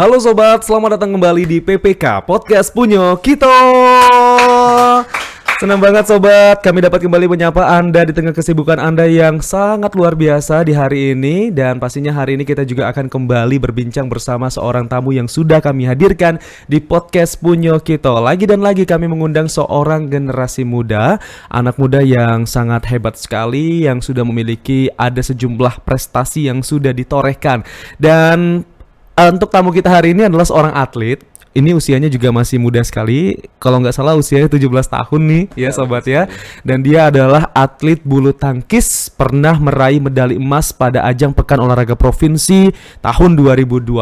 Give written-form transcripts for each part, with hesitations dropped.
Halo sobat, selamat datang kembali di PPK Podcast Punyo Kito. Senang banget sobat, kami dapat kembali menyapa Anda di tengah kesibukan Anda yang sangat luar biasa di hari ini. Dan pastinya hari ini kita juga akan kembali berbincang bersama seorang tamu yang sudah kami hadirkan di Podcast Punyo Kito. Lagi dan lagi kami mengundang seorang generasi muda, anak muda yang sangat hebat sekali, yang sudah memiliki ada sejumlah prestasi yang sudah ditorehkan. Dan untuk tamu kita hari ini adalah seorang atlet. Ini usianya juga masih muda sekali. Kalau nggak salah usianya 17 tahun nih ya sobat ya. Dan dia adalah atlet bulu tangkis, pernah meraih medali emas pada ajang Pekan Olahraga Provinsi tahun 2023.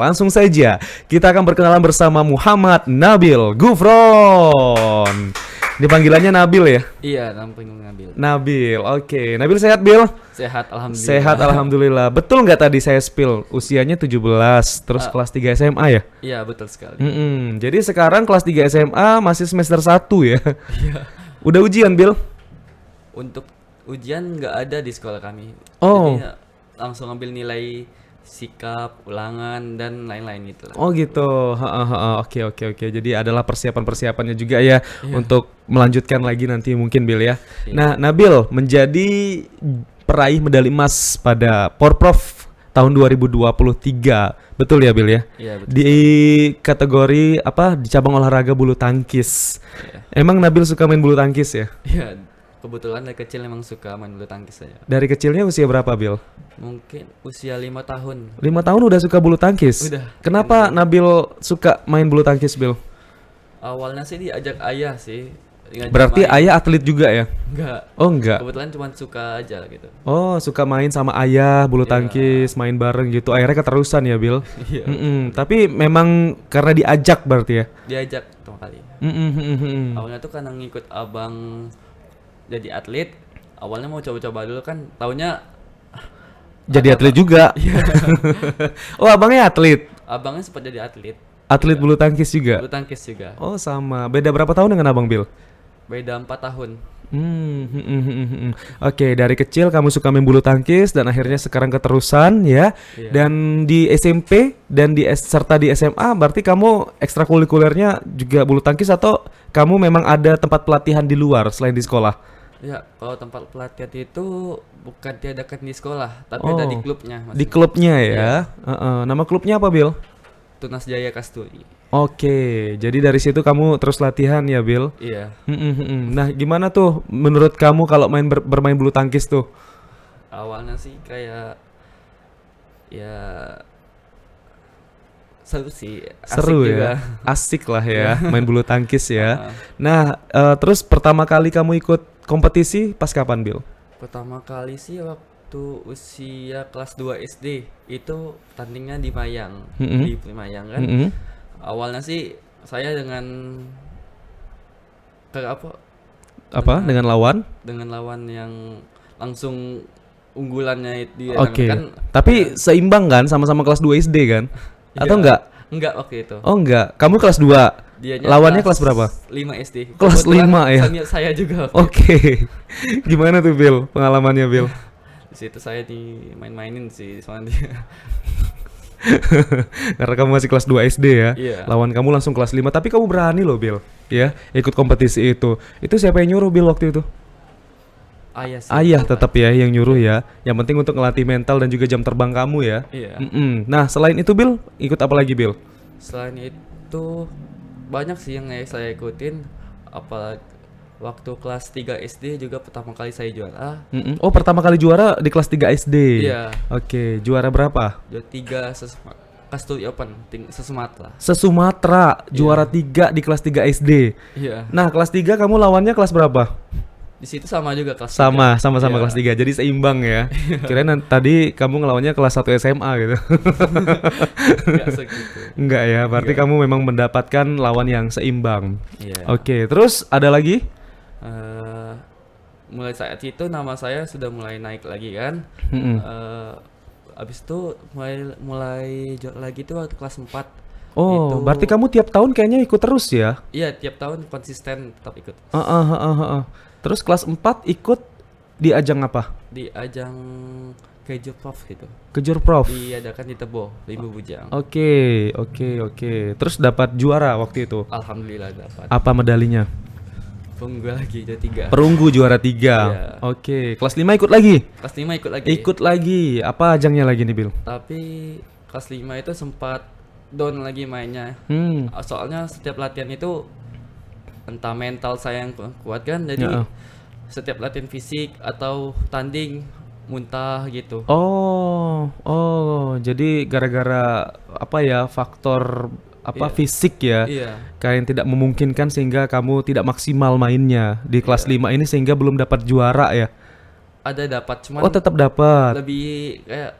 Langsung saja kita akan berkenalan bersama Muhammad Nabil Gufron. Ini panggilannya Nabil ya? Iya, nama Nabil. Nabil, oke. Nabil sehat, Bil? Sehat, alhamdulillah. Sehat, alhamdulillah. Betul nggak tadi saya spill usianya 17, terus kelas 3 SMA ya? Iya, betul sekali. Jadi sekarang kelas 3 SMA masih semester 1 ya? Iya. Udah ujian, Bil? Untuk ujian nggak ada di sekolah kami. Oh. Jadi langsung ambil nilai sikap, ulangan, dan lain-lain gitu lah. Oh gitu. Oke. Jadi adalah persiapannya juga ya untuk melanjutkan lagi nanti mungkin, Bil ya. Iya. Nah, Nabil menjadi peraih medali emas pada Porprov tahun 2023. Betul ya, Bil ya? Iya, betul. Di kategori apa? Di cabang olahraga bulu tangkis. Iya. Emang Nabil suka main bulu tangkis ya? Iya, kebetulan dari kecil emang suka main bulu tangkis saya. Dari kecilnya usia berapa, Bil? Mungkin usia 5 tahun. 5 tahun udah suka bulu tangkis? Udah. Kenapa Nabil suka main bulu tangkis, Bil? Awalnya sih diajak ayah sih. Ngajak Berarti main. ayah atlet juga ya? Enggak. Oh enggak. Kebetulan cuma suka aja gitu. Oh, suka main sama ayah bulu Iya. tangkis, main bareng gitu. Akhirnya keterusan ya, Bil? Iya. Tapi memang karena diajak berarti ya? Diajak pertama kali. Awalnya tuh karena ngikut abang jadi atlet. Awalnya mau coba-coba dulu kan, taunya Jadi atlet juga. Oh, abangnya atlet. abangnya sempat jadi atlet. Atlet bulu tangkis juga. Bulu tangkis juga. Oh, sama. Beda berapa tahun dengan abang, Bil? Beda 4 tahun. Oke, dari kecil kamu suka main bulu tangkis dan akhirnya sekarang keterusan ya. Iya. Dan di SMP dan serta di SMA berarti kamu ekstrakurikulernya juga bulu tangkis atau kamu memang ada tempat pelatihan di luar selain di sekolah? Ya, kalau tempat pelatihan itu bukan diadakan di sekolah, tapi ada di klubnya. Di klubnya ya. Iya. Nama klubnya apa, Bil? Tunas Jaya Kasturi. Oke, jadi dari situ kamu terus latihan ya, Bil? Iya. Nah, gimana tuh menurut kamu kalau bermain bulu tangkis tuh? Awalnya sih kayak ya seru sih, asik Seru juga. ya, asik lah ya, main bulu tangkis ya. Ah. Nah, terus pertama kali kamu ikut kompetisi pas kapan, Bil? Pertama kali sih waktu usia kelas 2 SD itu tandingnya di Mayang, di Mayang kan. Awalnya sih saya dengan Dengan lawan? dengan lawan yang langsung unggulannya dia Oke. kan. Tapi seimbang kan, sama-sama kelas 2 SD kan? Atau Iya, enggak? Enggak waktu itu. Oh enggak, kamu kelas 2. Dianya Lawannya kelas berapa? 5 SD. Kelas Kebetulan 5 ya? Saya juga. Oke. Gimana tuh, Bil? Pengalamannya, Bil? Di situ saya dimain-mainin sih soalnya dia. Karena kamu masih kelas 2 SD ya. Iya. Lawan kamu langsung kelas 5, tapi kamu berani loh, Bil. Ya, ikut kompetisi itu. Itu siapa yang nyuruh, Bil, waktu itu? Ayah sih. Ayah tetap ya yang nyuruh ya. Yang penting untuk ngelatih mental dan juga jam terbang kamu ya. Iya. Nah, selain itu, Bil, ikut apa lagi, Bil? Selain itu banyak sih yang saya ikutin, apalagi waktu kelas 3 SD juga pertama kali saya juara. Oh, pertama kali juara di kelas 3 SD. Iya. Oke, juara berapa? Juara 3 Kasturi Open se-Sumatera. Se-Sumatera, juara 3 di kelas 3 SD. Iya. Nah, kelas 3 kamu lawannya kelas berapa? Di situ sama juga kelas Sama-sama Iya. kelas 3. Jadi seimbang ya. Kirain tadi kamu ngelawannya kelas 1 SMA gitu. Enggak segitu. Enggak ya, berarti Enggak. kamu memang mendapatkan lawan yang seimbang. Iya. Oke, terus ada lagi? Mulai saat itu nama saya sudah mulai naik lagi kan. Abis itu mulai juara lagi tuh waktu kelas 4. Oh, Itu- berarti kamu tiap tahun kayaknya ikut terus ya? Iya, tiap tahun konsisten tetap ikut. Terus kelas 4 ikut Di ajang apa? Di ajang Keju Prof gitu. Kejur Prof. Diadakan di Tebo, Limbu Bujang. Oke. Terus dapat juara waktu itu. Alhamdulillah dapat. Apa medalinya? Tunggu lagi ada 3. Perunggu juara 3. Iya. Oke, kelas 5 ikut lagi. Kelas 5 ikut lagi. Ikut lagi. Apa ajangnya lagi nih, Bil? Tapi kelas 5 itu sempat down lagi mainnya. Soalnya setiap latihan itu entah mental saya yang kuat kan, jadi Ya. setiap latihan fisik atau tanding muntah gitu. Jadi gara-gara apa ya, faktor apa Iya. fisik ya, Iya, kayak yang tidak memungkinkan sehingga kamu tidak maksimal mainnya di kelas 5 ini sehingga belum dapat juara ya. ada dapat cuman Oh, tetap dapat. lebih kayak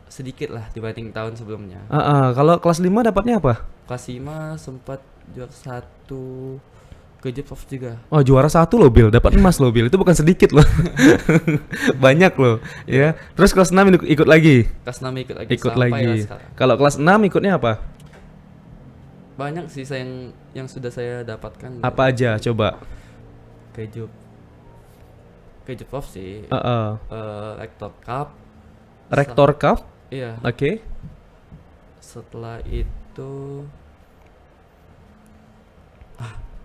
sedikit lah dibanding tahun sebelumnya. Kalau kelas 5 dapatnya apa? Kelas 5 sempat juara 1 Keju Prof juga. Oh, juara 1 loh, Bil. Dapat emas loh, Bil. Itu bukan sedikit loh. Banyak loh, ya. Terus kelas 6 ikut lagi. Kelas 6 ikut lagi Ikut sampai lagi. lah sekarang. Kalau kelas 6 ikutnya apa? Banyak sih saya yang sudah saya dapatkan. Apa aja coba? Keju Prof sih. Heeh. Rector Cup. Rector Cup. Iya. Oke. Setelah itu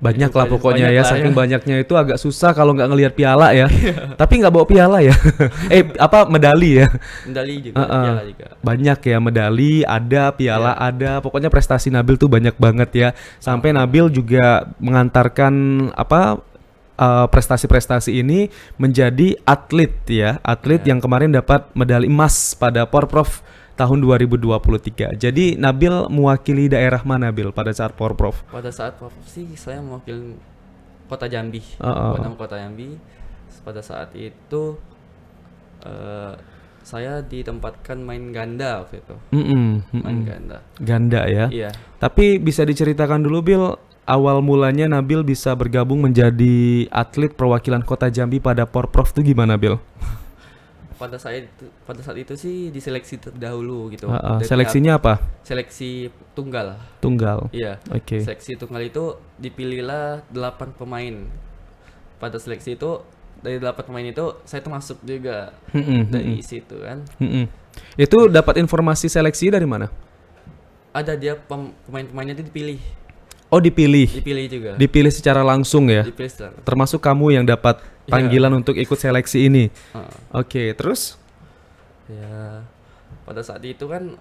Banyak lah banyak pokoknya ya, lah saking ya. banyaknya itu agak susah kalau nggak ngelihat piala ya. Tapi nggak bawa piala ya. Medali ya. medali juga, Heeh. piala juga. Banyak ya, medali ada, piala ada. Pokoknya prestasi Nabil tuh banyak banget ya. Sampai Nabil juga mengantarkan prestasi-prestasi ini menjadi atlet ya. Atlet Ya. yang kemarin dapat medali emas pada Porprov tahun 2023. Jadi Nabil mewakili daerah mana, Bil, pada saat Porprov? Pada saat Prof sih saya mewakili Kota Jambi. Kota Jambi. Pada saat itu saya ditempatkan main ganda waktu itu. Main ganda. Ganda ya. Iya. Tapi bisa diceritakan dulu, Bil, awal mulanya Nabil bisa bergabung menjadi atlet perwakilan Kota Jambi pada Porprov itu gimana, Bil? Pada saat itu sih diseleksi terdahulu gitu. Dari Seleksinya apa? seleksi tunggal. Tunggal. Iya. Oke. Seleksi tunggal itu dipilihlah 8 pemain. Pada seleksi itu dari 8 pemain itu saya termasuk juga dari situ kan. Itu dapat informasi seleksi dari mana? Ada dia pemain-pemainnya itu dipilih. Oh, dipilih. Dipilih juga. Dipilih secara langsung ya. Dipilih secara- Termasuk kamu yang dapat panggilan untuk ikut seleksi ini. Oke, terus? Ya, pada saat itu kan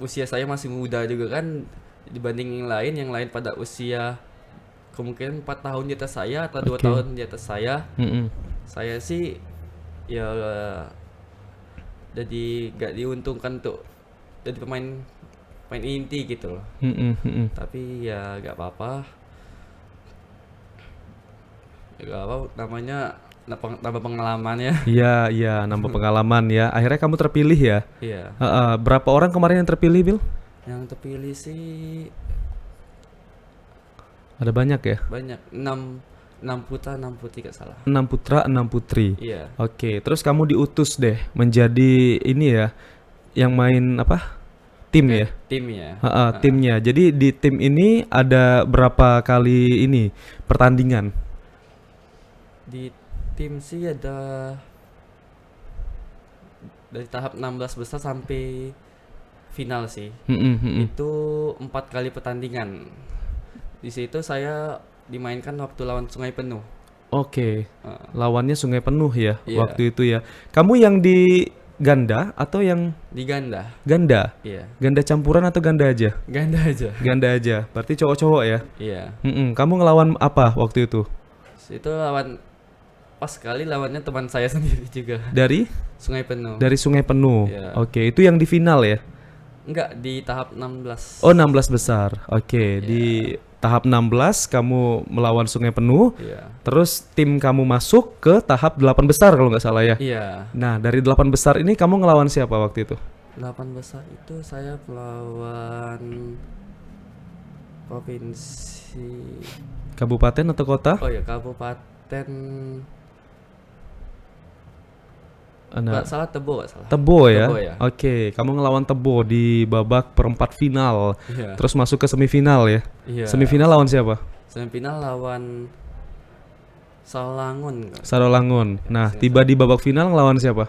usia saya masih muda juga kan dibanding yang lain pada usia kemungkinan 4 tahun di atas saya atau 2 tahun di atas saya. Saya sih ya jadi gak diuntungkan untuk jadi pemain inti gitu loh. Tapi ya gak apa-apa. Namanya nambah pengalaman ya. Iya, nambah pengalaman ya. Akhirnya kamu terpilih ya. Iya. Berapa orang kemarin yang terpilih, Bil? Yang terpilih sih Ada banyak ya? banyak, 6 putra 6 putri gak salah. 6 putra, 6 putri. Iya. Oke, terus kamu diutus deh menjadi ini ya, yang main apa? Tim ya? Timnya. Timnya. Jadi di tim ini ada berapa kali ini pertandingan? Di tim sih ada dari tahap 16 besar sampai final sih. Itu 4 kali pertandingan. Di situ saya dimainkan waktu lawan Sungai Penuh. Oke. Lawannya Sungai Penuh ya Iya. waktu itu ya. Kamu yang di ganda atau yang Di ganda. ganda? Iya. Ganda campuran atau ganda aja? Ganda aja. Ganda aja. Berarti cowok-cowok ya? Iya. Kamu ngelawan apa waktu itu? Itu pas sekali lawannya teman saya sendiri juga. Dari Sungai Penuh. Sungai Penuh. Iya. Oke, itu yang di final ya? Enggak, di tahap 16. Oh, 16 besar. Oke, di tahap 16 kamu melawan Sungai Penuh. Iya. Terus tim kamu masuk ke tahap 8 besar kalau nggak salah ya. Iya. Nah, dari 8 besar ini kamu ngelawan siapa waktu itu? 8 besar itu saya melawan provinsi. Kabupaten atau kota? Oh ya, kabupaten. Nah, Nggak salah, Tebo nggak salah. Tebo ya. Tebo ya. Oke, kamu ngelawan Tebo di babak perempat final. Iya. Terus masuk ke semifinal ya. Iya. Semifinal lawan siapa? Semifinal lawan Salangun kan. Sarawangun. Nah, Seingat tiba di babak final ngelawan siapa?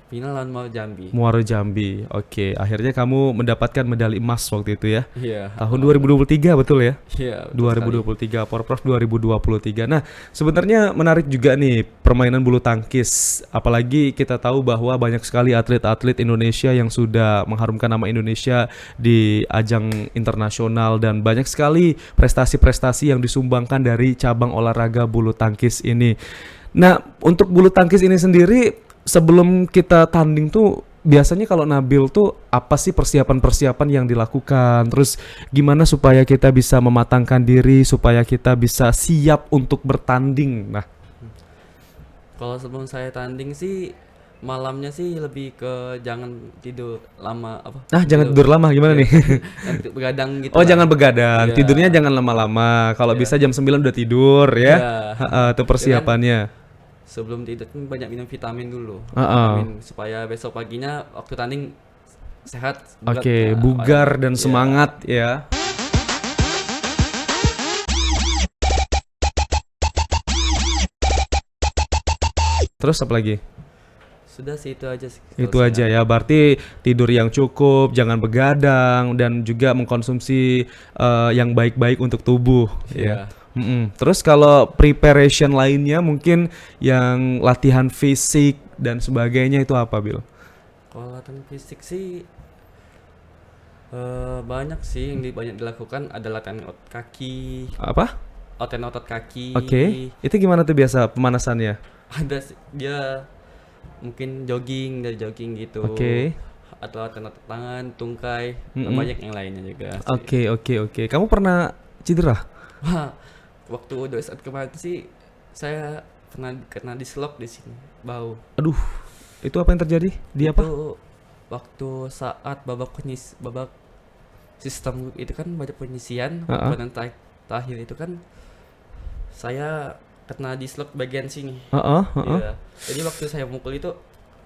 Final lawan Muaro Jambi. Muaro Jambi. Oke, akhirnya kamu mendapatkan medali emas waktu itu ya. Iya. Tahun 2023 betul ya? Iya, betul sekali. 2023, Porprov 2023. Nah, sebenarnya menarik juga nih permainan bulu tangkis. Apalagi kita tahu bahwa banyak sekali atlet-atlet Indonesia yang sudah mengharumkan nama Indonesia di ajang internasional dan banyak sekali prestasi-prestasi yang disumbangkan dari cabang olahraga bulu tangkis ini. Nah, untuk bulu tangkis ini sendiri sebelum kita tanding tuh biasanya kalau Nabil tuh apa sih persiapan-persiapan yang dilakukan? Terus gimana supaya kita bisa mematangkan diri, supaya kita bisa siap untuk bertanding? Nah, Kalau sebelum saya tanding sih malamnya sih lebih ke jangan tidur lama apa? jangan tidur lama gimana Iya, nih? nanti begadang gitu Oh, lah. jangan begadang. Iya. Tidurnya jangan lama-lama. Kalau Iya. bisa jam 9 udah tidur ya. Iya. Itu persiapannya. Sebelum tidur kan banyak minum vitamin dulu. Heeh. Vitamin supaya besok paginya waktu tanding sehat, Oke, ya, bugar dan iya. semangat ya. Terus apa lagi? Sudah sih itu aja sih. Itu aja ya, berarti tidur yang cukup, jangan begadang, dan juga mengkonsumsi yang baik-baik untuk tubuh. Iya. Ya. Terus kalau preparation lainnya mungkin yang latihan fisik dan sebagainya itu apa, Bil? Kalau latihan fisik sih banyak sih yang banyak dilakukan, ada latihan kaki, Apa? otot kaki. Oke. Itu gimana tuh biasa pemanasannya? Ada sih, dia mungkin jogging dari jogging gitu. Oke. Atau latihan otot tangan, tungkai, dan banyak yang lainnya juga sih. Oke. Kamu pernah cedera? Wah, waktu udah saat kemarin sih saya pernah kena dislok di sini bau. Aduh, itu apa yang terjadi? Di apa? Itu waktu saat babak sistem itu kan banyak penyisian, Heeh. dan terakhir itu kan saya kena dislok bagian sini. Heeh. Iya. Jadi waktu saya mukul itu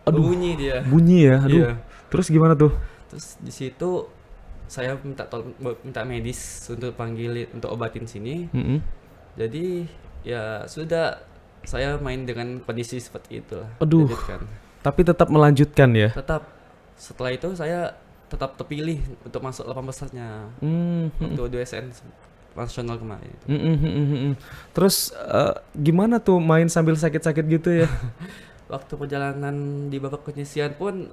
Aduh, bunyi dia. bunyi ya. Aduh. Iya. Terus gimana tuh? Terus di situ saya minta medis untuk panggil untuk obatin sini. Jadi ya sudah, saya main dengan kondisi seperti itulah. Aduh. Lanjutkan. Tapi tetap melanjutkan ya. Tetap setelah itu saya tetap terpilih untuk masuk 8 besarnya waktu USN nasional kemarin itu. Terus gimana tuh main sambil sakit-sakit gitu ya? Waktu perjalanan di babak penyisian pun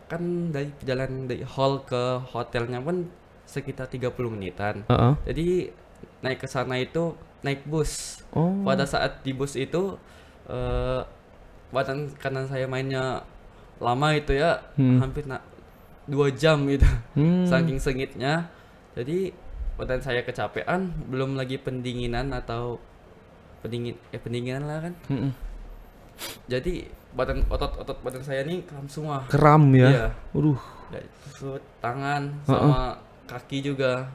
kan dari perjalanan dari hall ke hotelnya pun sekitar 30 menitan. Heeh. Jadi naik ke sana itu naik bus. Oh. Pada saat di bus itu badan kanan saya mainnya lama itu ya, hampir 2 jam gitu. Saking sengitnya. Jadi badan saya kecapean, belum lagi pendinginan atau pendinginan lah kan. Jadi otot badan saya nih kram semua. Kram ya. Iya. Waduh. Dari perut, tangan sama kaki juga.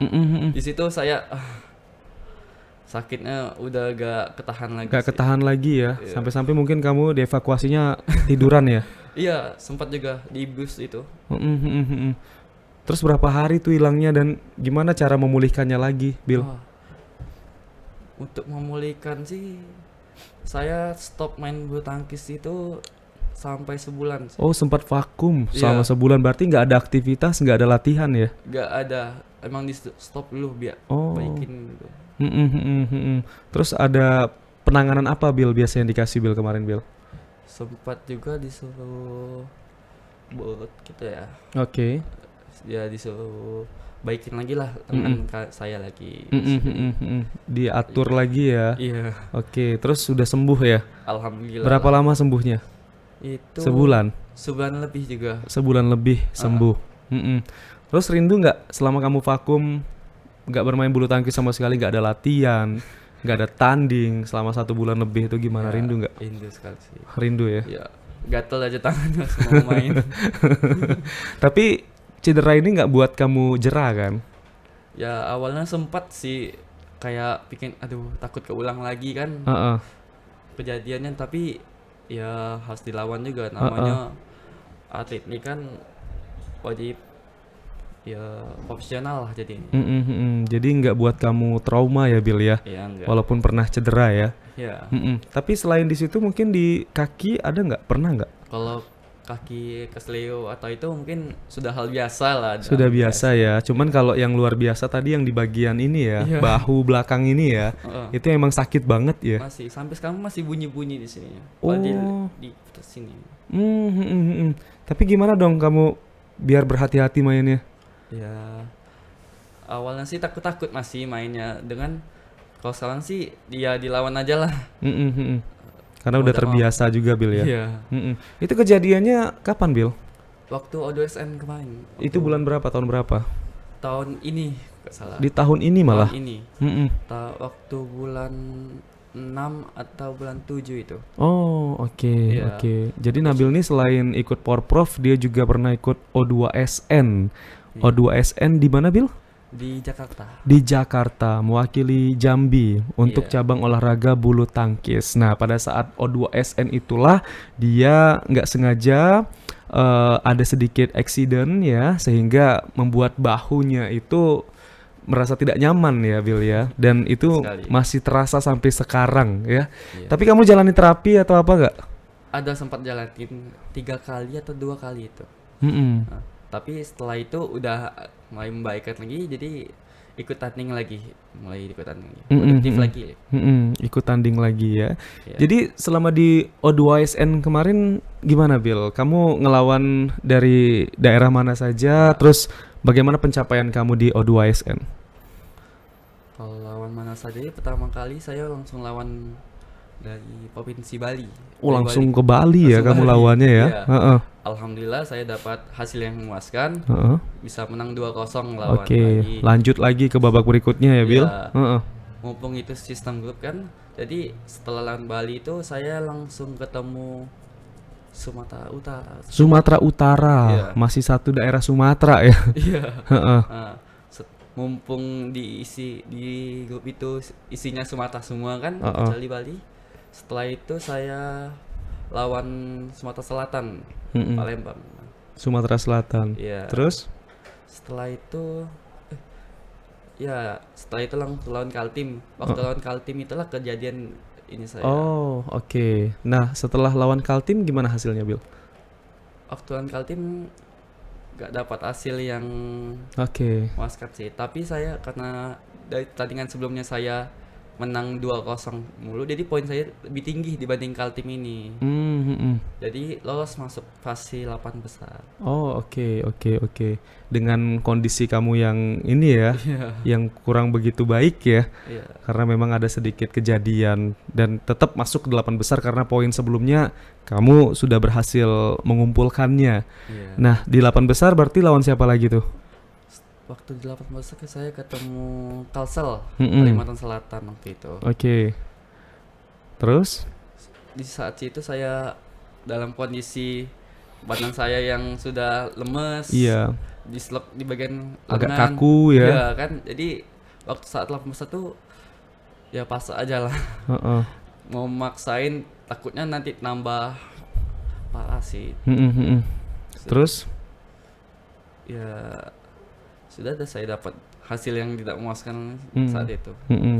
Di situ saya sakitnya udah gak ketahan lagi. Gak sih. ketahan lagi ya. Iya. Sampai-sampai mungkin kamu dievakuasinya tiduran ya. Iya, sempat juga di bus itu. Terus berapa hari tuh hilangnya dan gimana cara memulihkannya lagi, Bil? Wah. Untuk memulihkan sih saya stop main bulu tangkis itu sampai sebulan sih. Oh, sempat vakum selama Iya. sebulan, berarti nggak ada aktivitas, nggak ada latihan ya? Gak ada, emang di stop dulu biar Oh. baikin gitu. Terus ada penanganan apa, Bil, biasanya yang dikasih, Bil, kemarin, Bil? Sempat juga disuruh buat gitu ya. Oke. Dia disuruh baikin lagi lah tangan saya lagi. Diatur lagi ya. Iya, Oke, terus sudah sembuh ya? alhamdulillah. Berapa lah. lama sembuhnya? Itu Sebulan. sebulan lebih juga. Sebulan lebih sembuh. Terus rindu nggak selama kamu vakum, nggak bermain bulu tangkis sama sekali, nggak ada latihan, nggak ada tanding selama 1 bulan lebih, itu gimana? Ya, Rindu nggak? Rindu sekali sih. Rindu ya. Ya, gatel aja tangannya semua main. Tapi cedera ini nggak buat kamu jera kan? Ya awalnya sempat sih kayak bikin aduh takut keulang lagi kan Heeh. kejadiannya, tapi ya harus dilawan juga, namanya atlet ini kan wajib ya profesional lah jadi ini. Jadi nggak buat kamu trauma ya Bill ya, Ya enggak. walaupun pernah cedera ya. Ya. Tapi selain di situ mungkin di kaki ada nggak? Pernah nggak? Kalau kaki kesleo atau itu mungkin sudah hal biasa lah. Sudah biasa ya. Cuman kalau yang luar biasa tadi yang di bagian ini ya, Iya. bahu belakang ini ya, Heeh. itu emang sakit banget ya. Masih sampai sekarang masih bunyi-bunyi di sini. Oh. Di sini. Tapi gimana dong kamu biar berhati-hati mainnya? Ya awalnya sih takut-takut masih mainnya dengan kalau sekarang sih dia dilawan aja lah. Karena udah Udah terbiasa juga Bill ya. Iya. Itu kejadiannya kapan Bill? Waktu O2SN kemarin. Itu bulan berapa? Tahun berapa? Tahun ini nggak salah. Di tahun ini malah. Tahun ini. Waktu bulan 6 atau bulan 7 itu. Oh, oke, Iya. oke. Jadi Nabil nih selain ikut Porprov, dia juga pernah ikut O2SN. Iya. O2SN di mana, Bil? Di Jakarta. Di Jakarta, mewakili Jambi untuk Iya. cabang olahraga bulu tangkis. Nah, pada saat O2SN itulah dia nggak sengaja ada sedikit accident ya, sehingga membuat bahunya itu merasa tidak nyaman ya, Bil ya. Dan itu Sekali. masih terasa sampai sekarang ya. Iya. Tapi kamu jalani terapi atau apa nggak? Ada sempat jalanin 3 kali atau 2 kali itu. Mm-mm. Nah, tapi setelah itu udah mulai membaikkan lagi, jadi ikut tanding lagi, mulai ikut tanding lagi, produktif lagi. Ikut tanding lagi ya. Iya. Jadi selama di O2SN kemarin gimana Bill? Kamu ngelawan dari daerah mana saja? Terus bagaimana pencapaian kamu di O2SN? Kalau lawan mana saja, pertama kali saya langsung lawan dari Provinsi Bali. Oh, Dari langsung Bali. ke Bali ya Langsung kamu Bali. lawannya ya? Iya. Heeh, Alhamdulillah saya dapat hasil yang memuaskan, heeh. bisa menang 2-0 lawan Oke, Bali. lanjut lagi ke babak berikutnya ya Bill? Iya. Heeh. Mumpung itu sistem grup kan, jadi setelah lawan Bali itu saya langsung ketemu Sumatera Utara. Sumatera Utara, Iya. masih satu daerah Sumatera ya? Iya. Heeh. Nah, mumpung di grup itu isinya Sumatera semua kan, kecuali Bali. Setelah itu saya lawan Sumatera Selatan, Palembang. Sumatera Selatan. Iya. Terus? Setelah itu setelah itu langsung lawan Kaltim. Waktu lawan Kaltim itulah kejadian ini saya. Oh, oke. Nah, setelah lawan Kaltim gimana hasilnya, Bill? Waktu lawan Kaltim gak dapat hasil yang Oke. memuaskan sih. Tapi saya karena dari pertandingan sebelumnya saya menang 2-0 mulu, jadi poin saya lebih tinggi dibanding Kaltim ini. Jadi lolos masuk fase 8 besar. Oh, oke. Dengan kondisi kamu yang ini ya, yang kurang begitu baik ya, Iya. karena memang ada sedikit kejadian dan tetap masuk ke 8 besar karena poin sebelumnya kamu sudah berhasil mengumpulkannya. Iya. Nah, di 8 besar berarti lawan siapa lagi tuh? Waktu di 8 besar saya ketemu Kalsel, Mm-mm. Kalimantan Selatan waktu itu. Oke. Terus? Di saat itu saya dalam kondisi badan saya yang sudah lemes, Iya, dislok di bagian agak lengan. kaku ya. Iya kan, jadi waktu saat 8 besar tuh ya pas aja lah. Heeh. Mau maksain takutnya nanti nambah parah sih. Terus? Ya sudah ada saya dapat hasil yang tidak memuaskan saat itu.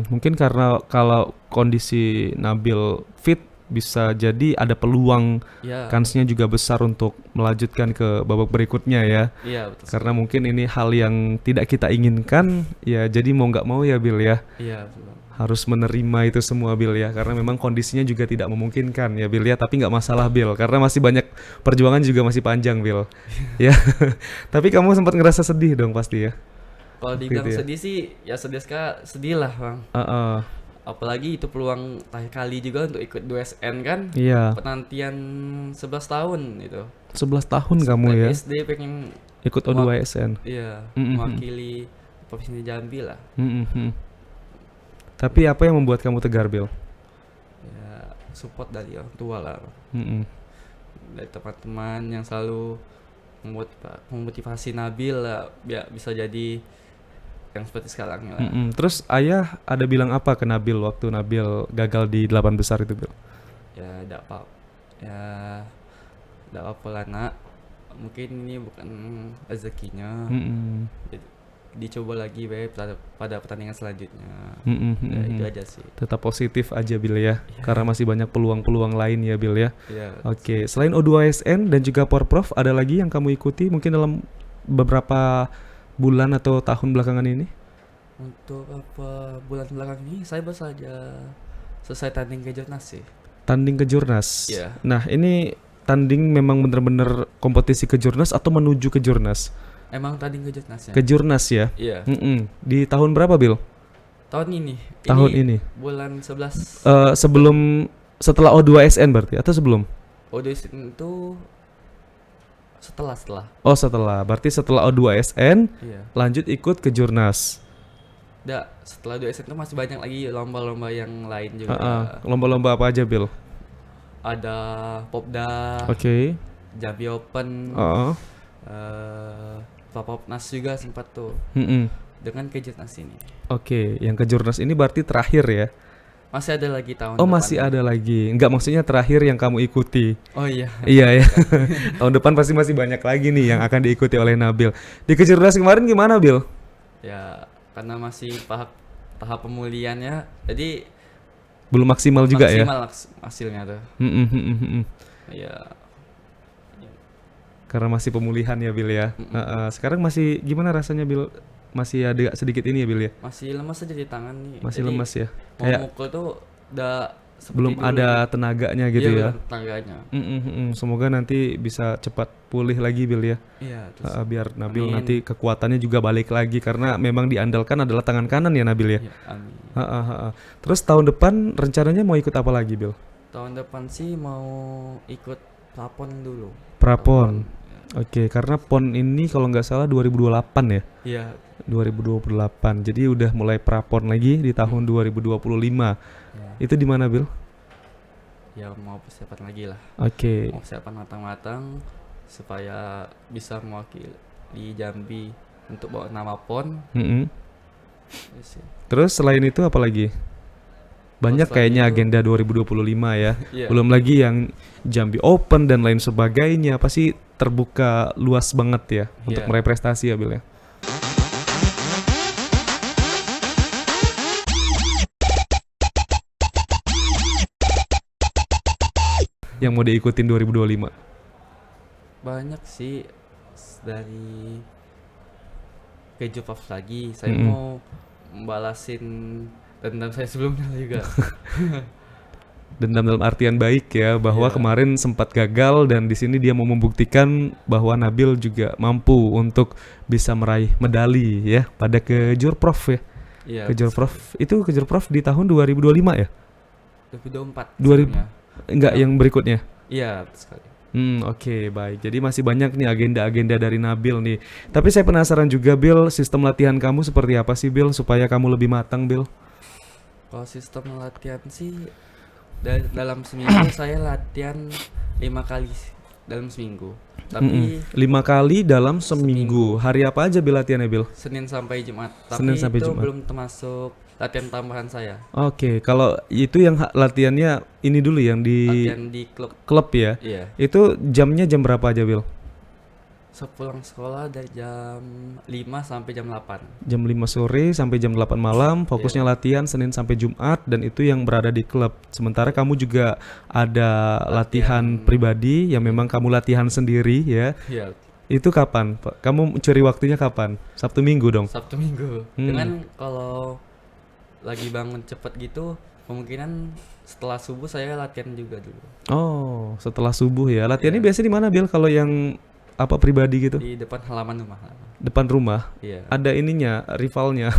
Mungkin karena kalau kondisi Nabil fit bisa jadi ada peluang, Ya. kansnya juga besar untuk melanjutkan ke babak berikutnya ya. Iya betul. Karena mungkin ini hal yang tidak kita inginkan ya, jadi mau nggak mau ya Bill ya, Iya betul. harus menerima itu semua Bill ya, karena memang kondisinya juga tidak memungkinkan ya Bill ya. Tapi nggak masalah Bill, karena masih banyak perjuangan juga masih panjang Bill. Ya. Tapi kamu sempat ngerasa sedih dong pasti ya. Kalau Waktu dibilang itu ya? sedih sih, ya sedih lah bang. Heeh. Apalagi itu peluang terakhir kali juga untuk ikut 2SN kan. Iya. Penantian 11 tahun itu. 11 tahun kamu Dari ya SD pengen ikut O2SN. iya Mm-mm. mewakili Provinsi Jambi lah. Tapi apa yang membuat kamu tegar Bill? Ya support dari orang tua lah. Mm-mm. Dari teman-teman yang selalu memotivasi Nabil lah biar bisa jadi yang seperti sekarang lah. Terus ayah ada bilang apa ke Nabil waktu Nabil gagal di 8 besar itu Bill? Ya enggak apa. Ya enggak apa lah nak. mungkin ini bukan rezekinya. Jadi, dicoba lagi pada pertandingan selanjutnya. Ya, itu aja sih. Tetap positif aja Bil ya, karena masih banyak peluang-peluang lain ya Bil ya. Iya. Oke, selain O2ASN dan juga Porprov, ada lagi yang kamu ikuti mungkin dalam beberapa bulan atau tahun belakangan ini? Untuk apa bulan belakang ini saya baru saja selesai tanding ke Jurnas sih. Tanding ke Jurnas. Iya. Nah, ini tanding memang bener-bener kompetisi ke Jurnas atau menuju ke Jurnas? Emang tanding ke Jurnasnya? Ke Jurnas ya? Iya. Di tahun berapa Bil? Tahun ini. Tahun ini. Bulan 11. Setelah O2ASN berarti atau sebelum? Audition itu setelah. Oh setelah, berarti setelah O2ASN Iya. lanjut ikut ke Jurnas. Setelah audition itu masih banyak lagi lomba-lomba yang lain juga. Lomba-lomba apa aja Bil? Ada Popda, Oke. Jambi Open, Oh. Papopnas juga sempat tuh dengan ke Jurnas ini. Oke, yang ke Jurnas ini berarti terakhir ya? Masih ada lagi tahun Oh depan. masih ada lagi, enggak maksudnya terakhir yang kamu ikuti. Oh iya. Iya ya. Tahun depan pasti masih banyak lagi nih yang akan diikuti oleh Nabil. Di Kejurnas kemarin gimana Bil? Ya karena masih tahap pemulihannya, jadi Belum maksimal juga ya? maksimal hasilnya tuh. Ya Karena masih pemulihan ya Bil ya. Sekarang masih gimana rasanya Bil? Masih ada sedikit ini ya Bil ya? masih lemas aja di tangan nih. Masih Jadi, lemas ya? Mau Kayak mukul tuh udah seperti belum dulu. ada tenaganya gitu Iya, ya? belum tenaganya. Semoga nanti bisa cepat pulih lagi Bil ya. Iya, terus Biar Nabil Amin. nanti kekuatannya juga balik lagi karena memang diandalkan adalah tangan kanan ya Nabil ya. ya, amin. Terus tahun depan rencananya mau ikut apa lagi Bil? Tahun depan sih mau ikut prapon dulu. Prapon. Oke, karena PON ini kalau nggak salah 2028 ya. Iya. 2028. Jadi udah mulai prapon lagi di tahun 2025. Ya. Itu di mana Bil? Ya mau persiapan lagi lah. Oke. Mau persiapan matang-matang supaya bisa mewakili Jambi untuk bawa nama PON. Ya sih. Terus selain itu apa lagi? Banyak Selain kayaknya itu- agenda 2025 ya. Iya. Belum lagi yang Jambi Open dan lain sebagainya. Pasti terbuka luas banget ya untuk Iya. meraih prestasi ya Bil ya. Yang mau diikutin 2025. Banyak sih dari keju puff lagi. Saya Mm-mm. mau membalasin dendam saya sebelumnya juga. Dendam dalam artian baik ya, bahwa Iya. kemarin sempat gagal dan di sini dia mau membuktikan bahwa Nabil juga mampu untuk bisa meraih medali ya pada Kejurprov ya. Iya. Kejurprov itu Kejurprov di tahun 2025 ya? 2024. 2000 sebelumnya. Enggak, yang berikutnya. Iya, betul sekali. Oke, baik. Jadi masih banyak nih agenda-agenda dari Nabil nih. Tapi saya penasaran juga Bil, sistem latihan kamu seperti apa sih Bil supaya kamu lebih matang Bil? Kalau sistem latihan sih dalam seminggu saya latihan 5 kali dalam seminggu. Tapi 5 kali dalam seminggu. Hari apa aja Bil latihannya Bil? Senin sampai Jumat. Tapi Senin sampai itu Jumat. belum termasuk latihan tambahan saya. Oke, kalau itu yang latihannya ini dulu yang di Latihan di klub. klub ya. Iya. Itu jamnya jam berapa aja Bil? Sepulang sekolah dari jam 5 sampai jam 8. Jam 5 sore sampai jam 8 malam, fokusnya latihan Senin sampai Jumat dan itu yang berada di klub. Sementara kamu juga ada latihan pribadi yang memang kamu latihan sendiri ya. Iya, Itu kapan, Pak? Kamu curi waktunya kapan? Sabtu Minggu dong. Sabtu Minggu. Dengan kalau lagi bangun cepet gitu, kemungkinan setelah subuh saya latihan juga dulu. Oh, setelah subuh ya. Latihannya biasanya di mana, Bil? Kalau yang apa pribadi gitu? Di depan halaman rumah. Depan rumah. Iya. Ada ininya, rivalnya.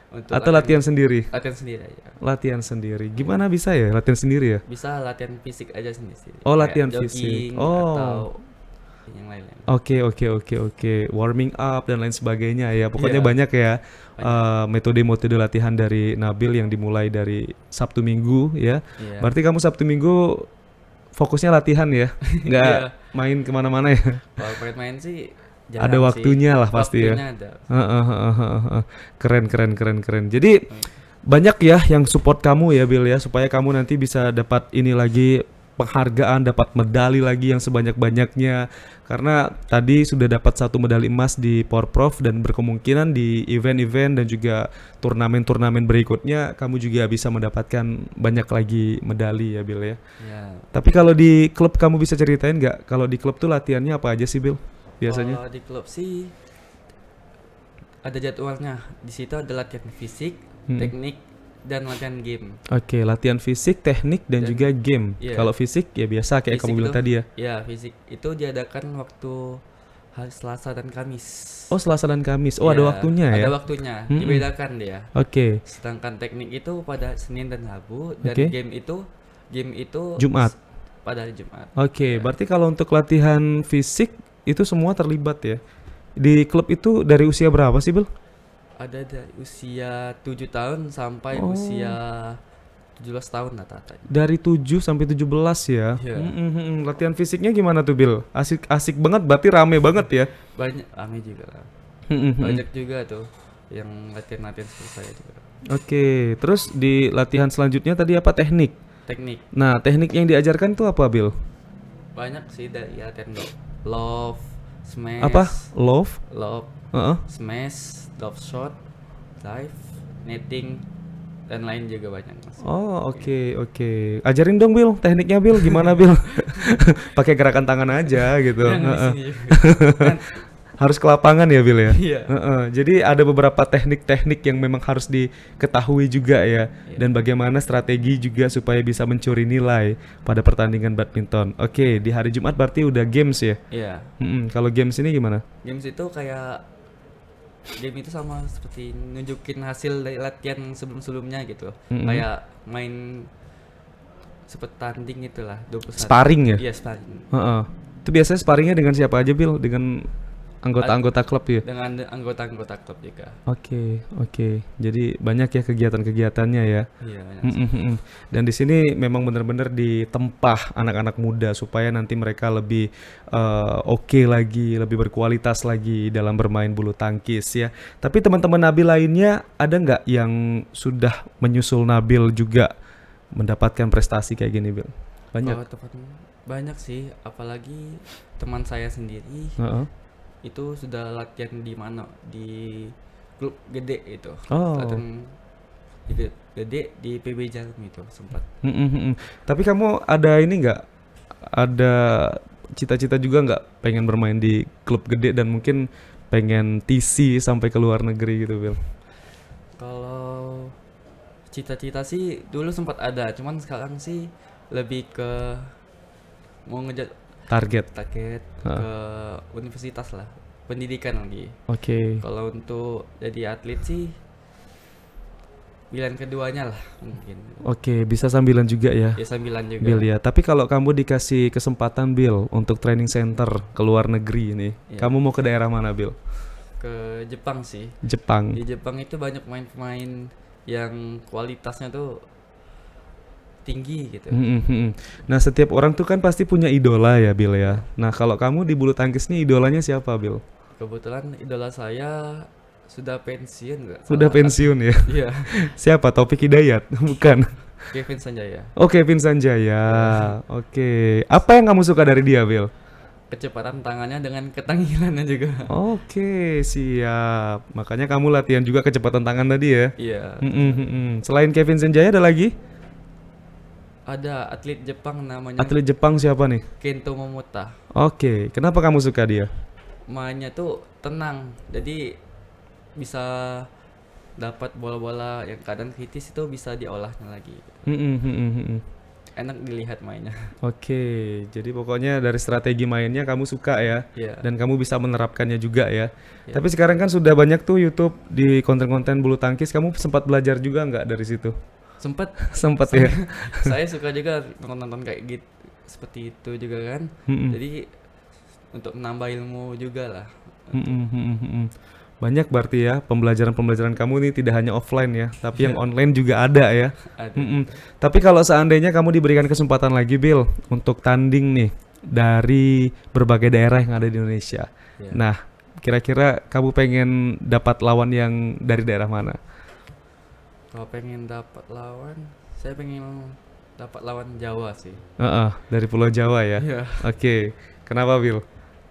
Untuk Atau latihan sendiri? latihan sendiri aja. Latihan sendiri. Gimana bisa ya latihan sendiri ya? Bisa latihan fisik aja sendiri. Oh, Kayak latihan jogging fisik. atau yang lain-lain. Oke. Warming up dan lain sebagainya ya. Pokoknya Iya. banyak ya metode-metode latihan dari Nabil yang dimulai dari Sabtu Minggu ya. Iya. Berarti kamu Sabtu Minggu fokusnya latihan ya, nggak Iya. main kemana-mana ya. Kalau main-main sih jarang Ada sih. waktunya lah pasti ya. Waktunya ada. Keren. Jadi banyak ya yang support kamu ya Bill ya supaya kamu nanti bisa dapat ini lagi penghargaan, dapat medali lagi yang sebanyak-banyaknya. Karena tadi sudah dapat 1 medali emas di Porprov dan berkemungkinan di event-event dan juga turnamen-turnamen berikutnya kamu juga bisa mendapatkan banyak lagi medali ya Bill ya. Ya. Tapi kalau di klub kamu bisa ceritain nggak? Kalau di klub tuh latihannya apa aja sih Bill? Biasanya? Kalau di klub sih ada jadwalnya. Di situ ada latihan fisik, teknik, dan latihan game. Oke, latihan fisik, teknik dan Dan- juga game. iya. Kalau fisik ya biasa kayak Fisik kamu bilang itu- tadi ya. Ya, fisik itu diadakan waktu hari Selasa dan Kamis. Oh, Selasa dan Kamis. Oh, ada Iya, waktunya ya. Ada waktunya, Mm-mm. dibedakan dia. Oke, Sedangkan teknik itu pada Senin dan Rabu dan Oke. game itu Jumat. pada hari Jumat. Oke, Ya. berarti kalau untuk latihan fisik itu semua terlibat ya. Di klub itu dari usia berapa sih, Bill? Ada dari usia 7 tahun sampai Oh. usia 17 tahun rata-rata. Dari 7 sampai 17 ya. Iya. Latihan fisiknya gimana tuh, Bill? Asik banget, berarti rame banget ya. Banyak Ami juga lah. Mm-mm. Banyak juga tuh yang latihan-latihan seperti saya juga. Oke, terus di latihan selanjutnya tadi apa? Teknik. Teknik Nah, teknik yang diajarkan tuh apa, Bill? banyak sih dari latihan love, smash, Apa? Love? love, Heeh. smash, drop shot, dive, netting, dan lain juga banyak mas. Oh, oke. Ajarin dong, Bill, tekniknya, Bill. Gimana, Bill? Pakai gerakan tangan aja gitu. Yang di Heeh. sini juga. Kan, Harus ke lapangan ya, Bill ya? iya. Heeh. Jadi ada beberapa teknik-teknik yang memang harus diketahui juga ya. Iya. Dan bagaimana strategi juga supaya bisa mencuri nilai pada pertandingan badminton. Oke, di hari Jumat berarti udah games ya? Iya. Kalau games ini gimana? Games itu kayak game itu sama seperti nunjukin hasil dari latihan sebelum-sebelumnya gitu. Mm-mm. Kayak main seperti tanding itulah 21. Sparring ya? Iya, sparring. Heeh. Itu biasanya sparringnya dengan siapa aja, Bill? Dengan anggota-anggota klub ya? Dengan anggota-anggota klub juga. Oke. Jadi banyak ya kegiatan-kegiatannya ya. Iya, banyak. Dan di sini memang benar-benar ditempah anak-anak muda supaya nanti mereka lebih oke lagi, lebih berkualitas lagi dalam bermain bulu tangkis ya. Tapi teman-teman Nabil lainnya ada nggak yang sudah menyusul Nabil juga mendapatkan prestasi kayak gini, Bil? Banyak. Kalau banyak sih, apalagi teman saya sendiri Heeh. itu sudah latihan di mana? Di klub gede itu. Oh. Latihan di gede di PB Jarum itu sempat. Tapi kamu ada ini nggak? Ada cita-cita juga nggak pengen bermain di klub gede dan mungkin pengen TC sampai ke luar negeri gitu, Bil? Kalau cita-cita sih dulu sempat ada, cuman sekarang sih lebih ke mau ngejar Target. target ke universitas lah, pendidikan lagi. Oke. Kalau untuk jadi atlet sih pilihan keduanya lah mungkin. Oke, bisa sambilan juga ya, Ya sambilan juga. Bill ya. Tapi kalau kamu dikasih kesempatan, Bill, untuk training center ke luar negeri nih, Iya. kamu mau ke daerah mana, Bill? Ke Jepang sih. Jepang. Di Jepang itu banyak pemain-pemain yang kualitasnya tuh tinggi gitu. Nah, setiap orang tuh kan pasti punya idola ya, Bill ya. Nah, kalau kamu di bulu tangkis nih idolanya siapa, Bill? Kebetulan idola saya sudah pensiun nggak? Sudah Salah pensiun ya. satu. Iya, Siapa? Taufik Hidayat? Bukan. Kevin Sanjaya. Oke, Vincent Jaya. Oke. Apa yang kamu suka dari dia, Bill? Kecepatan tangannya dengan ketanggilannya juga. Oke, siap. Makanya kamu latihan juga kecepatan tangan tadi ya. Iya. Selain Kevin Sanjaya ada lagi? Ada atlet Jepang namanya Atlet Jepang siapa nih? Kento Momota. Oke, kenapa kamu suka dia? Mainnya tuh tenang, jadi bisa dapat bola-bola yang kadang kritis itu bisa diolahnya lagi. Enak dilihat mainnya. Oke, jadi pokoknya dari strategi mainnya kamu suka ya, Iya. dan kamu bisa menerapkannya juga ya. Iya. Tapi sekarang kan sudah banyak tuh YouTube di konten-konten bulu tangkis. Kamu sempat belajar juga nggak dari situ? Sempet Sempat ya. saya suka juga nonton kayak gitu seperti itu juga kan. Jadi untuk menambah ilmu juga lah. Banyak berarti ya pembelajaran kamu nih tidak hanya offline ya, tapi yang online juga ada ya. Ada. Tapi kalau seandainya kamu diberikan kesempatan lagi, Bill, untuk tanding nih dari berbagai daerah yang ada di Indonesia. Iya. Nah, kira-kira kamu pengen dapat lawan yang dari daerah mana? Kalau pengen dapat lawan, saya pengen dapat lawan Jawa sih. Dari Pulau Jawa ya. Iya. Oke. Kenapa Bill?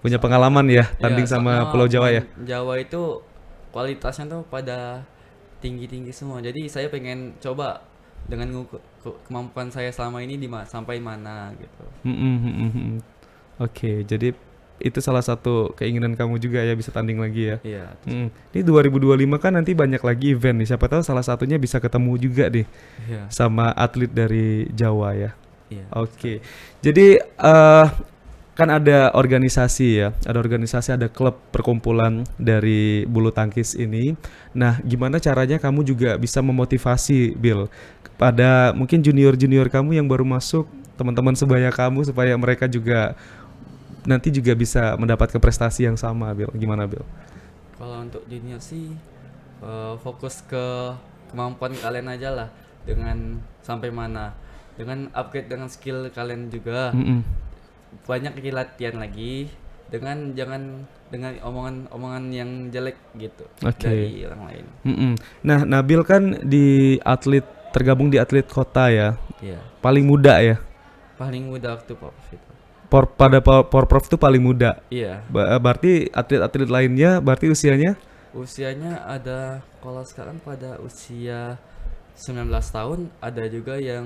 Punya pengalaman ya tanding Iya, sama soalnya Pulau Jawa ya? pemain Jawa itu kualitasnya tuh pada tinggi-tinggi semua. Jadi saya pengen coba dengan kemampuan saya selama ini sampai mana gitu. Oke, jadi itu salah satu keinginan kamu juga ya bisa tanding lagi ya. Iya. Ini 2025 kan nanti banyak lagi event nih. Siapa tahu salah satunya bisa ketemu juga deh Iya. sama atlet dari Jawa ya. Iya. Oke. Jadi kan ada organisasi ya, ada klub perkumpulan dari bulu tangkis ini. Nah, gimana caranya kamu juga bisa memotivasi Bill kepada mungkin junior-junior kamu yang baru masuk, teman-teman sebaya kamu supaya mereka juga nanti juga bisa mendapatkan prestasi yang sama, Bill. Gimana, Bill? Kalau untuk junior sih fokus ke kemampuan kalian aja lah, dengan sampai mana, dengan upgrade dengan skill kalian juga. Banyak latihan lagi, jangan dengan omongan yang jelek gitu dari orang lain. Nah, Nabil kan tergabung di atlet kota ya. Iya. Paling muda ya. Paling muda waktu Pop itu. Porprov itu paling muda. Iya. Berarti atlet-atlet lainnya berarti usianya? Usianya ada, kalau sekarang pada usia 19 tahun, ada juga yang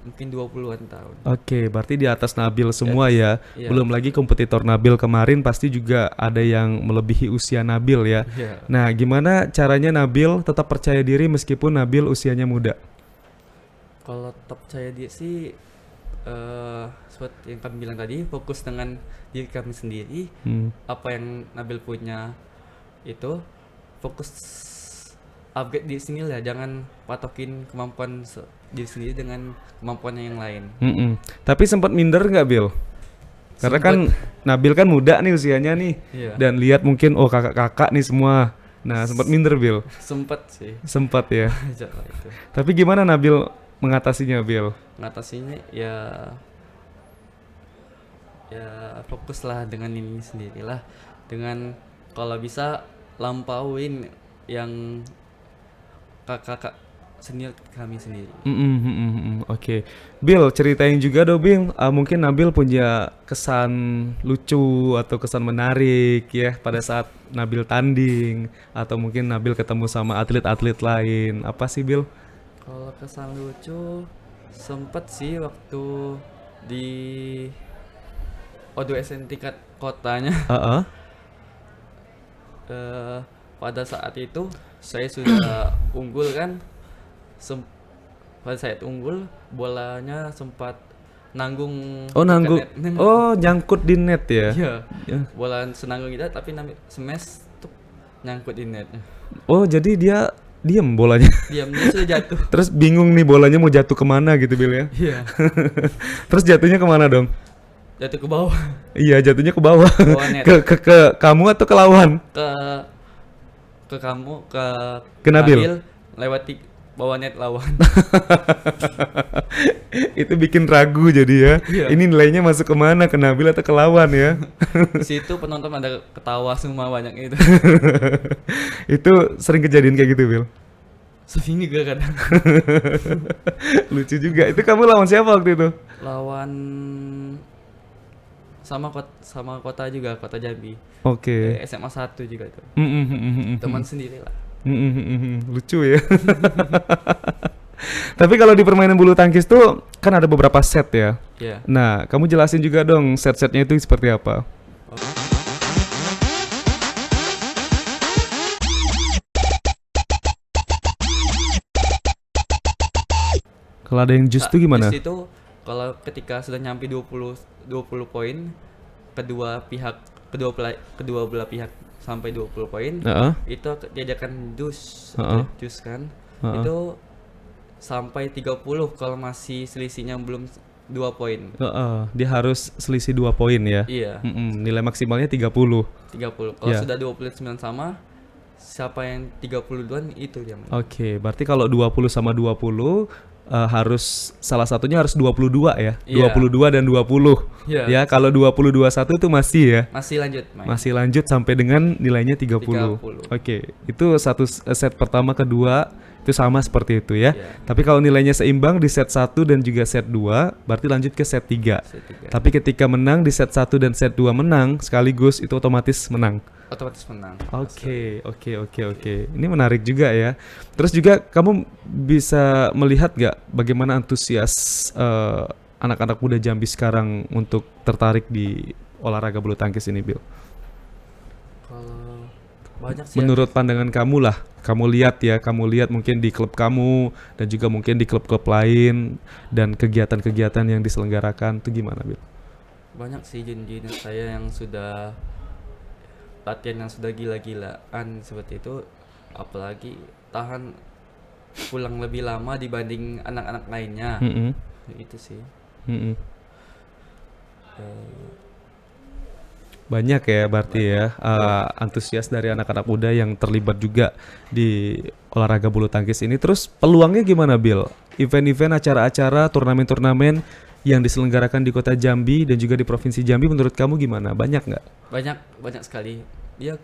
mungkin 20-an tahun. Oke, berarti di atas Nabil semua ya. Iya. Belum lagi kompetitor Nabil kemarin pasti juga ada yang melebihi usia Nabil ya. Iya. Nah, gimana caranya Nabil tetap percaya diri meskipun Nabil usianya muda? Kalau tetap percaya diri sih seperti yang kami bilang tadi, fokus dengan diri kami sendiri. Apa yang Nabil punya itu fokus upgrade diri sendiri lah, jangan patokin kemampuan diri sendiri dengan kemampuan yang lain. Tapi sempat minder nggak Bill? Karena kan Nabil kan muda nih usianya nih. Iya. Dan lihat mungkin kakak-kakak nih semua. Nah, sempat minder Bill. Sempat sih. Sempat ya. Itu. Tapi gimana Nabil mengatasinya Bill? Mengatasinya ya fokuslah dengan ini sendirilah, dengan kalau bisa lampauin yang kakak senior kami sendiri. Oke. Bill, ceritain juga dong Bill, mungkin Nabil punya kesan lucu atau kesan menarik ya pada saat Nabil tanding, atau mungkin Nabil ketemu sama atlet-atlet lain. Apa sih Bill? Kalau kesan lucu sempet sih waktu di O2SN tingkat kotanya. Pada saat itu saya sudah unggul kan. Pada saat unggul, bolanya sempat nanggung. Nyangkut di net ya. Iya. Bola senanggung kita tapi smash tuh nyangkut di netnya. Oh, jadi dia diam bolanya. Dia sudah jatuh. Terus bingung nih bolanya mau jatuh kemana gitu Bill ya. Iya. Terus jatuhnya kemana dong? Jatuh ke bawah. Iya, jatuhnya ke bawah. Net. ke kamu atau ke lawan? Ke kamu, ke Nabil. Lewati bawah net lawan. Itu bikin ragu jadi ya. Iya. Ini nilainya masuk kemana, ke Nabil atau ke lawan ya? Di situ penonton ada ketawa semua banyak itu. Itu sering kejadian kayak gitu Bill? Sering juga kadang. Lucu juga. Itu kamu lawan siapa waktu itu? Lawan sama kota juga, Kota Jambi. Oke. SMA 1 juga itu. Teman sendiri lah. Lucu ya. Tapi kalau di permainan bulu tangkis tuh kan ada beberapa set ya. Iya. Nah, kamu jelasin juga dong set-setnya itu seperti apa. Kalau ada yang just tuh gimana? Just itu kalau ketika sudah nyampe 20 poin, kedua belah pihak sampai 20 poin, itu diadakan jus kan. Itu sampai 30 kalau masih selisihnya belum 2 poin. Dia harus selisih 2 poin ya. Iya. Nilai maksimalnya 30. Kalau sudah 29 sama, siapa yang 30 duluan itu dia menang. Oke, berarti kalau 20 sama 20 harus salah satunya harus 22 ya. Iya. 22 dan 20. Iya. Ya, kalau 20-21 itu masih ya. Masih lanjut main. Masih lanjut sampai dengan nilainya 30. Oke, itu satu set pertama, kedua. Itu sama seperti itu ya. Iya. Tapi kalau nilainya seimbang di set 1 dan juga set 2, berarti lanjut ke set 3. Set 3. Tapi ketika menang di set 1 dan set 2 menang sekaligus, itu otomatis menang. Otomatis menang. Oke. Ini menarik juga ya. Terus juga kamu bisa melihat gak bagaimana antusias anak-anak muda Jambi sekarang untuk tertarik di olahraga bulu tangkis ini, Bill? Kalau banyak sih. Menurut pandangan kamu lah, kamu lihat mungkin di klub kamu dan juga mungkin di klub-klub lain dan kegiatan-kegiatan yang diselenggarakan itu gimana, Bill? Banyak sih junior saya yang sudah latihan yang sudah gila-gilaan seperti itu, apalagi tahan pulang lebih lama dibanding anak-anak lainnya. Itu sih. Eh, Banyak ya berarti ya antusias dari anak-anak muda yang terlibat juga di olahraga bulu tangkis ini. Terus peluangnya gimana, Bill? Event-event, acara-acara, turnamen-turnamen yang diselenggarakan di kota Jambi dan juga di provinsi Jambi menurut kamu gimana? Banyak nggak? banyak sekali. Dia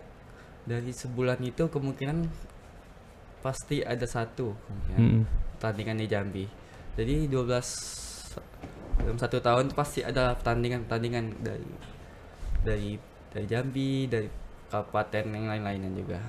dari sebulan itu kemungkinan pasti ada satu kemungkinan pertandingan di Jambi. Jadi 12 dalam 1 tahun pasti ada pertandingan dari Jambi, dari kabupaten yang lain-lainnya juga.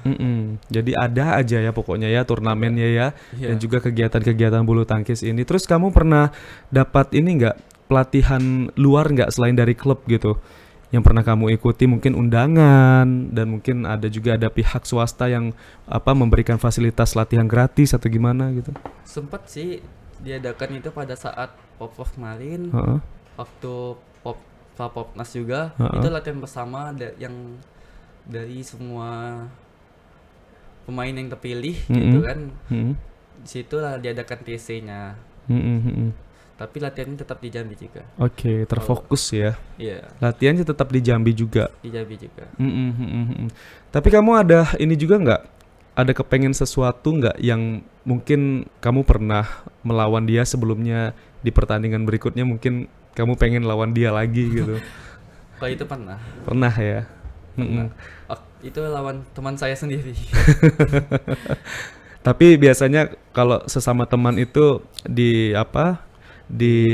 Jadi ada aja ya pokoknya ya turnamennya ya, Iya. dan juga kegiatan-kegiatan bulu tangkis ini. Terus kamu pernah dapat ini nggak, pelatihan luar nggak selain dari klub gitu? Yang pernah kamu ikuti mungkin undangan dan mungkin ada pihak swasta yang memberikan fasilitas latihan gratis atau gimana gitu? Sempat sih diadakan itu pada saat Pop kemarin, Heeh. waktu Popnas juga, Heeh. itu latihan bersama yang dari semua pemain yang terpilih gitu kan. Mm-mm. Di situlah diadakan TC-nya. Tapi latihannya tetap di Jambi juga. Oke, terfokus ya. Iya, Latihannya tetap di Jambi juga. di Jambi juga. Tapi kamu ada ini juga nggak? Ada kepengen sesuatu nggak yang mungkin kamu pernah melawan dia sebelumnya, di pertandingan berikutnya mungkin kamu pengen lawan dia lagi gitu? Kalau itu pernah. Pernah ya? Itu lawan teman saya sendiri. Tapi biasanya kalau sesama teman itu di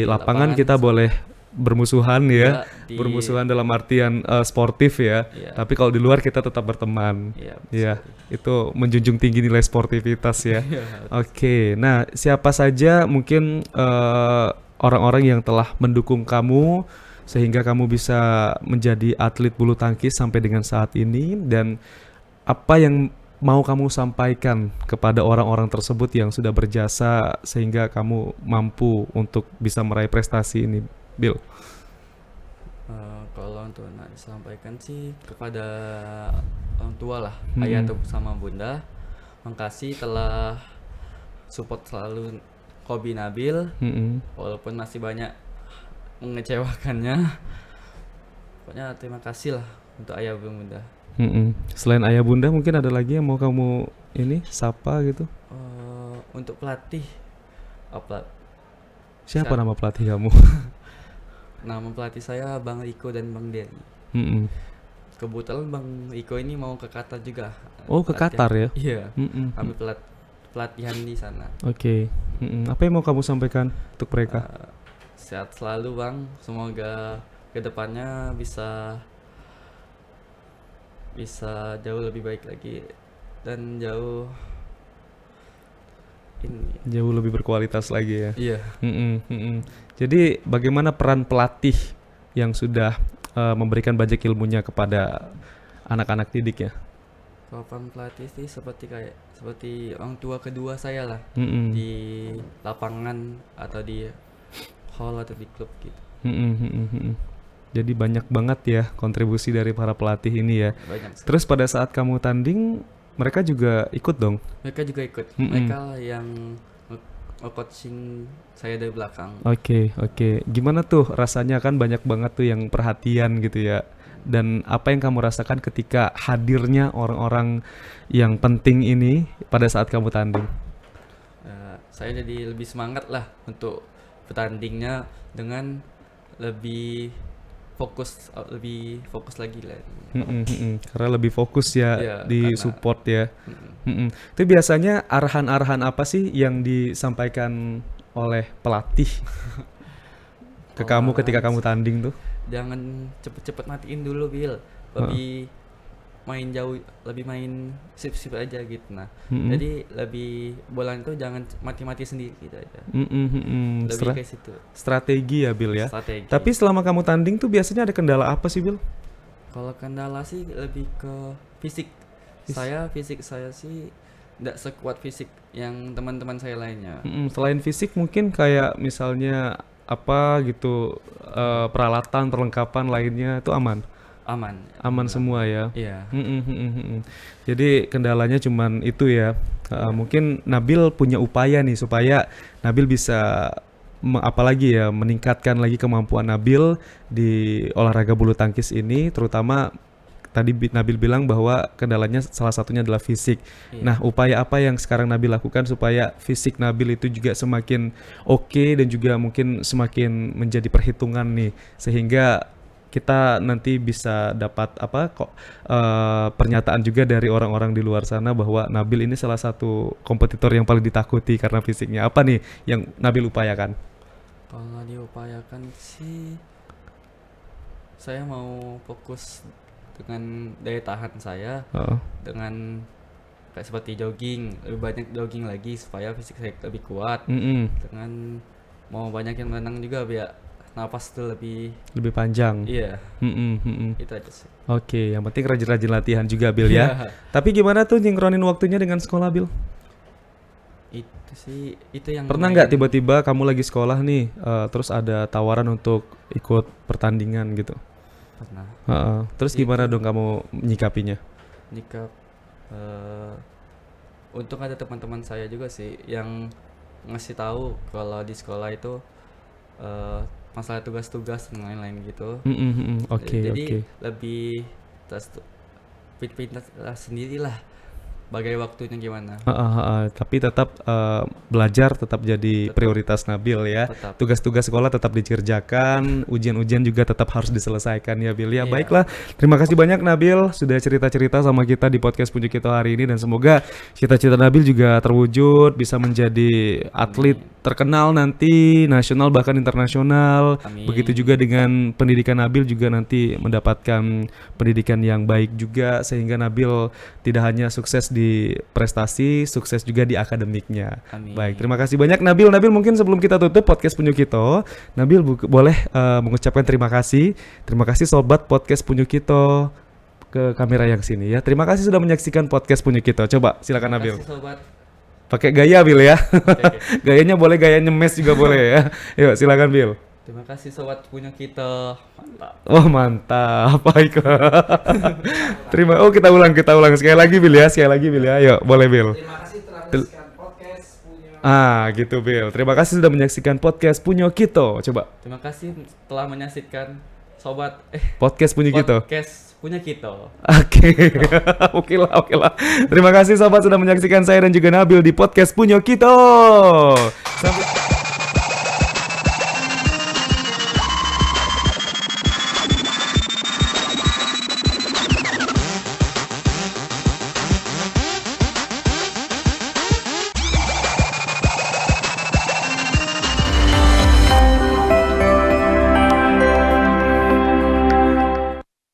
lapangan kita boleh bermusuhan ya. Iya, Bermusuhan dalam artian sportif ya. Iya. Tapi kalau di luar kita tetap berteman. Iya, Iya, itu menjunjung tinggi nilai sportivitas ya. Iya. Oke, nah siapa saja mungkin orang-orang yang telah mendukung kamu sehingga kamu bisa menjadi atlet bulu tangkis sampai dengan saat ini, dan apa yang mau kamu sampaikan kepada orang-orang tersebut yang sudah berjasa sehingga kamu mampu untuk bisa meraih prestasi ini, Bill? Kalau untuk disampaikan sih kepada orang tua lah, ayah atau sama bunda, makasih telah support selalu Kobi Nabil, walaupun masih banyak mengecewakannya. Pokoknya terima kasih lah untuk ayah dan bunda. Selain ayah bunda mungkin ada lagi yang mau kamu ini sapa gitu? Untuk pelatih, Siapa nama pelatih kamu? nama pelatih saya Bang Riko dan Bang Dery. Kebetulan Bang Riko ini mau ke Qatar juga. Oh, ke Qatar ya? Iya. Ambil pelatihan di sana. Oke. Apa yang mau kamu sampaikan untuk mereka? Sehat selalu Bang. Semoga kedepannya bisa jauh lebih baik lagi dan jauh lebih berkualitas lagi ya. Iya. Jadi bagaimana peran pelatih yang sudah memberikan banyak ilmunya kepada anak-anak didik ya? Papan pelatih sih seperti orang tua kedua saya lah, di lapangan atau di hall atau di klub gitu. Jadi banyak banget ya kontribusi dari para pelatih ini ya. Banyak. Terus pada saat kamu tanding, mereka juga ikut dong? Mereka juga ikut. Mereka yang coaching saya dari belakang. Oke. Gimana tuh rasanya, kan banyak banget tuh yang perhatian gitu ya. Dan apa yang kamu rasakan ketika hadirnya orang-orang yang penting ini pada saat kamu tanding? Saya jadi lebih semangat lah untuk bertandingnya dengan lebih fokus lagi lah. Karena lebih fokus ya, Iya, di karena- support ya. Itu biasanya arahan-arahan apa sih yang disampaikan oleh pelatih ke kamu ketika kamu tanding tuh? Jangan cepet-cepet matiin dulu, Bil. Lebih main jauh, lebih main sip-sip aja gitu. Nah, jadi lebih bola itu jangan mati-mati sendiri gitu aja. Lebih ke situ. Strategi ya, Bil ya. Strategi. Tapi selama kamu tanding tuh biasanya ada kendala apa sih, Bil? Kalau kendala sih lebih ke fisik. Fisik saya sih tidak sekuat fisik yang teman-teman saya lainnya. Selain fisik mungkin kayak misalnya apa gitu, peralatan, perlengkapan lainnya itu aman Aman semua ya. Iya. Jadi kendalanya cuman itu ya. Mungkin Nabil punya upaya nih supaya Nabil bisa apalagi ya meningkatkan lagi kemampuan Nabil di olahraga bulu tangkis ini, terutama tadi Nabil bilang bahwa kendalanya salah satunya adalah fisik. Iya. Nah, upaya apa yang sekarang Nabil lakukan supaya fisik Nabil itu juga semakin oke dan juga mungkin semakin menjadi perhitungan nih, sehingga kita nanti bisa dapat pernyataan juga dari orang-orang di luar sana bahwa Nabil ini salah satu kompetitor yang paling ditakuti karena fisiknya. Apa nih yang Nabil upayakan? Kalau diupayakan sih saya mau fokus dengan daya tahan saya, dengan kayak seperti jogging, lebih banyak jogging lagi supaya fisik saya lebih kuat. Dengan mau banyak yang menang juga biar napas tuh lebih panjang. Iya. Itu aja sih. Oke, yang penting rajin-rajin latihan juga, Bil ya. Tapi gimana tuh nyingkronin waktunya dengan sekolah, Bil? Itu yang pernah nggak tiba-tiba kamu lagi sekolah nih, terus ada tawaran untuk ikut pertandingan gitu? Pernah. Terus gimana dong kamu nyikapinya? Untuk ada teman-teman saya juga sih yang ngasih tahu kalau di sekolah itu masalah tugas-tugas dan lain-lain gitu. Jadi lebih pintar sendirilah bagai waktunya gimana. Tapi tetap belajar tetap jadi prioritas Nabil ya. Tetap. Tugas-tugas sekolah tetap dikerjakan, ujian-ujian juga tetap harus diselesaikan ya, Bil ya. Iya. Baiklah, terima kasih banyak Nabil sudah cerita-cerita sama kita di podcast Punjuk Kito hari ini, dan semoga cita-cita Nabil juga terwujud, bisa menjadi atlet terkenal nanti, nasional bahkan internasional. Amin. Begitu juga dengan pendidikan Nabil juga nanti mendapatkan pendidikan yang baik juga, sehingga Nabil tidak hanya sukses di prestasi, sukses juga di akademiknya. Amin. Baik, terima kasih banyak Nabil. Nabil, mungkin sebelum kita tutup podcast Punjuk Kito, Nabil boleh mengucapkan terima kasih. Terima kasih sobat podcast Punjuk Kito, ke kamera yang sini ya. Terima kasih sudah menyaksikan podcast Punjuk Kito. Coba silakan Nabil. Terima kasih sobat. Pakai gaya Bil ya. Oke. Gayanya boleh, gaya nyemes juga boleh ya. Yuk silakan Bil. Terima kasih sobat punya kita. Mantap. Oh mantap, baiklah. Kita ulang sekali lagi Bil ya, Yuk boleh Bil. Terima kasih telah menyaksikan podcast punya. Gitu Bil. Terima kasih sudah menyaksikan podcast Punyo Kito. Coba. Terima kasih telah menyaksikan sobat Podcast Punyo Kito. podcast punya kita. Oke. Oke lah. Terima kasih sobat sudah menyaksikan saya dan juga Nabil di podcast Punyo Kito. Sampai